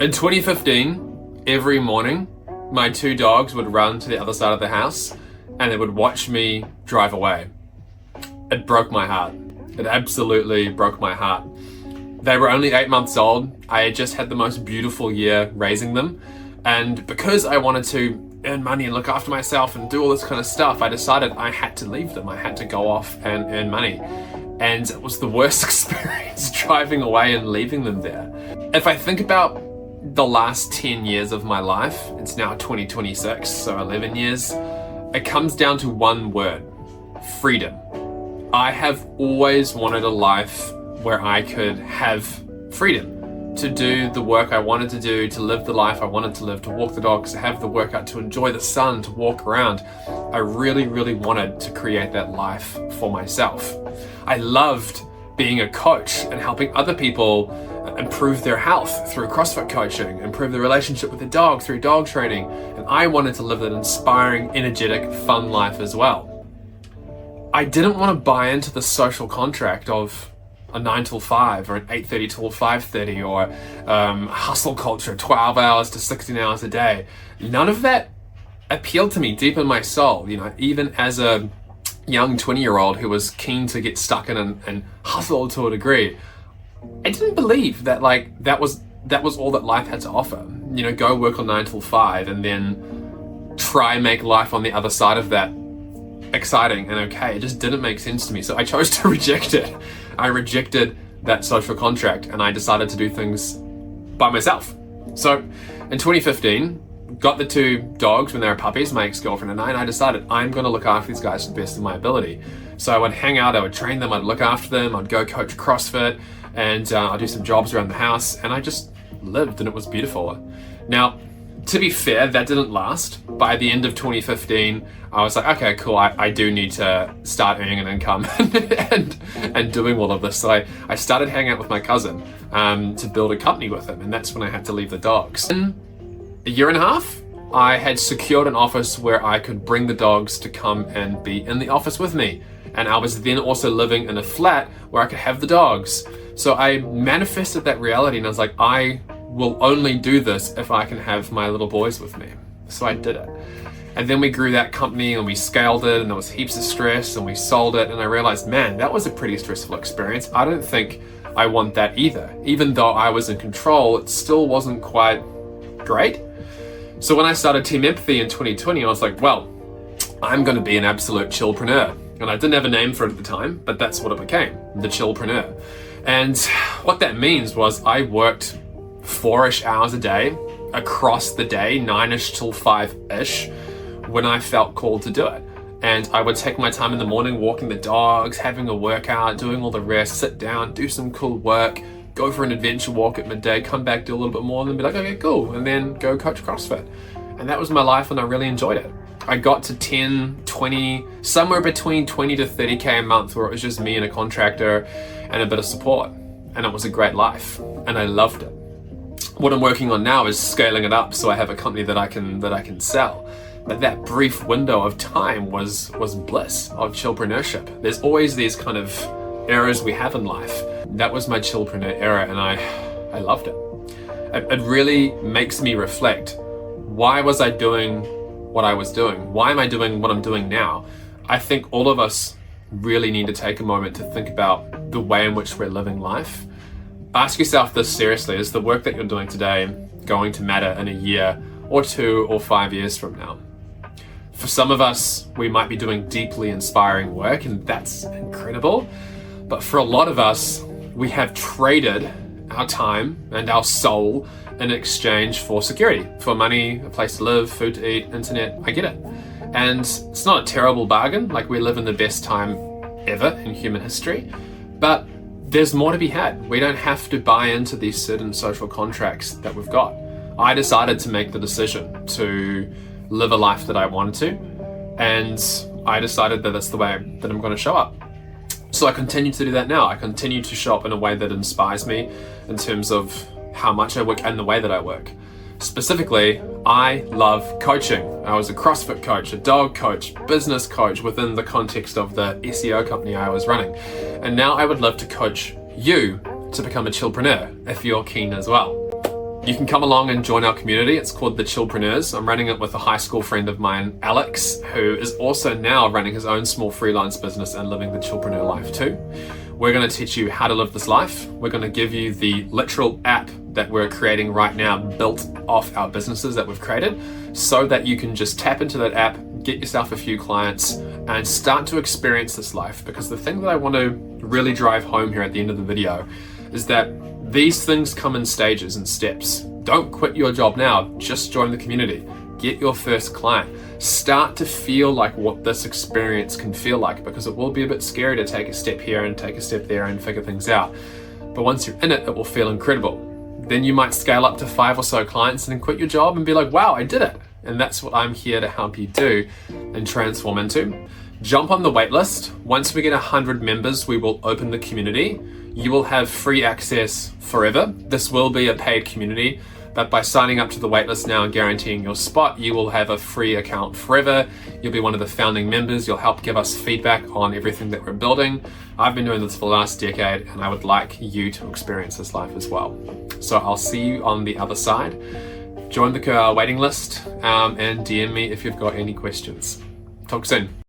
In 2015, every morning, my two dogs would run to the other side of the house and they would watch me drive away. It broke my heart. It absolutely broke my heart. They were only 8 months old. I had just had the most beautiful year raising them. And because I wanted to earn money and look after myself and do all this kind of stuff, I decided I had to leave them. I had to go off and earn money. And it was the worst experience driving away and leaving them there. If I think about the last 10 years of my life, it's now 2026, so 11 years, it comes down to one word: freedom. I have always wanted a life where I could have freedom to do the work I wanted to do, to live the life I wanted to live, to walk the dogs, to have the workout, to enjoy the sun, to walk around. I really, really wanted to create that life for myself. I loved being a coach and helping other people improve their health through CrossFit coaching, improve their relationship with the dog through dog training, and I wanted to live that inspiring, energetic, fun life as well. I didn't want to buy into the social contract of a 9 till 5 or an 8:30 till 5:30 or hustle culture, 12 hours to 16 hours a day. None of that appealed to me deep in my soul. You know, even as a young 20-year-old who was keen to get stuck in and hustle to a degree, I didn't believe that that was all that life had to offer. You know, go work on 9 till 5 and then try and make life on the other side of that exciting and okay. It just didn't make sense to me. So I chose to reject it. I rejected that social contract and I decided to do things by myself. So in 2015, got the two dogs when they were puppies, my ex-girlfriend and I decided I'm going to look after these guys to the best of my ability. So I would hang out, I would train them, I'd look after them, I'd go coach CrossFit, and I'd do some jobs around the house, and I just lived, and it was beautiful. Now, to be fair, that didn't last. By the end of 2015, I was like, okay, cool, I do need to start earning an income and doing all of this. So I started hanging out with my cousin to build a company with him, and that's when I had to leave the dogs. In a year and a half, I had secured an office where I could bring the dogs to come and be in the office with me. And I was then also living in a flat where I could have the dogs. So I manifested that reality and I was like, I will only do this if I can have my little boys with me. So I did it. And then we grew that company and we scaled it and there was heaps of stress and we sold it. And I realized, man, that was a pretty stressful experience. I don't think I want that either. Even though I was in control, it still wasn't quite great. So when I started Team Empathy in 2020, I was like, well, I'm going to be an absolute chillpreneur. And I didn't have a name for it at the time, but that's what it became, the Chillpreneur. And what that means was I worked 4-ish hours a day across the day, 9-ish till 5-ish, when I felt called to do it. And I would take my time in the morning, walking the dogs, having a workout, doing all the rest, sit down, do some cool work, go for an adventure walk at midday, come back, do a little bit more, and then be like, okay, cool, and then go coach CrossFit. And that was my life and I really enjoyed it. I got to 10, 20, somewhere between 20 to 30K a month where it was just me and a contractor and a bit of support. And it was a great life and I loved it. What I'm working on now is scaling it up so I have a company that I can sell. But that brief window of time was bliss of chillpreneurship. There's always these kind of eras we have in life. That was my chillpreneur era and I loved it. It really makes me reflect. Why was I doing what I was doing? Why am I doing what I'm doing now? I think all of us really need to take a moment to think about the way in which we're living life. Ask yourself this seriously: is the work that you're doing today going to matter in a year or 2 or 5 years from now? For some of us, we might be doing deeply inspiring work and that's incredible. But for a lot of us, we have traded our time and our soul in exchange for security, for money, a place to live, food to eat, internet. I get it. And it's not a terrible bargain. Like, we live in the best time ever in human history, but there's more to be had. We don't have to buy into these certain social contracts that we've got. I decided to make the decision to live a life that I wanted to, and I decided that that's the way that I'm going to show up. So I continue to do that now. I continue to show up in a way that inspires me in terms of how much I work and the way that I work. Specifically, I love coaching. I was a CrossFit coach, a dog coach, business coach within the context of the SEO company I was running. And now I would love to coach you to become a chillpreneur if you're keen as well. You can come along and join our community. It's called the Chillpreneurs. I'm running it with a high school friend of mine, Alex, who is also now running his own small freelance business and living the Chillpreneur life too. We're going to teach you how to live this life. We're going to give you the literal app that we're creating right now, built off our businesses that we've created, so that you can just tap into that app, get yourself a few clients, and start to experience this life. Because the thing that I want to really drive home here at the end of the video is that these things come in stages and steps. Don't quit your job now, just join the community. Get your first client. Start to feel like what this experience can feel like, because it will be a bit scary to take a step here and take a step there and figure things out. But once you're in it, it will feel incredible. Then you might scale up to 5 or so clients and then quit your job and be like, wow, I did it. And that's what I'm here to help you do and transform into. Jump on the waitlist. Once we get 100 members, we will open the community. You will have free access forever. This will be a paid community, but by signing up to the waitlist now and guaranteeing your spot, you will have a free account forever. You'll be one of the founding members. You'll help give us feedback on everything that we're building. I've been doing this for the last decade, and I would like you to experience this life as well. So I'll see you on the other side. Join the waiting list and DM me if you've got any questions. Talk soon.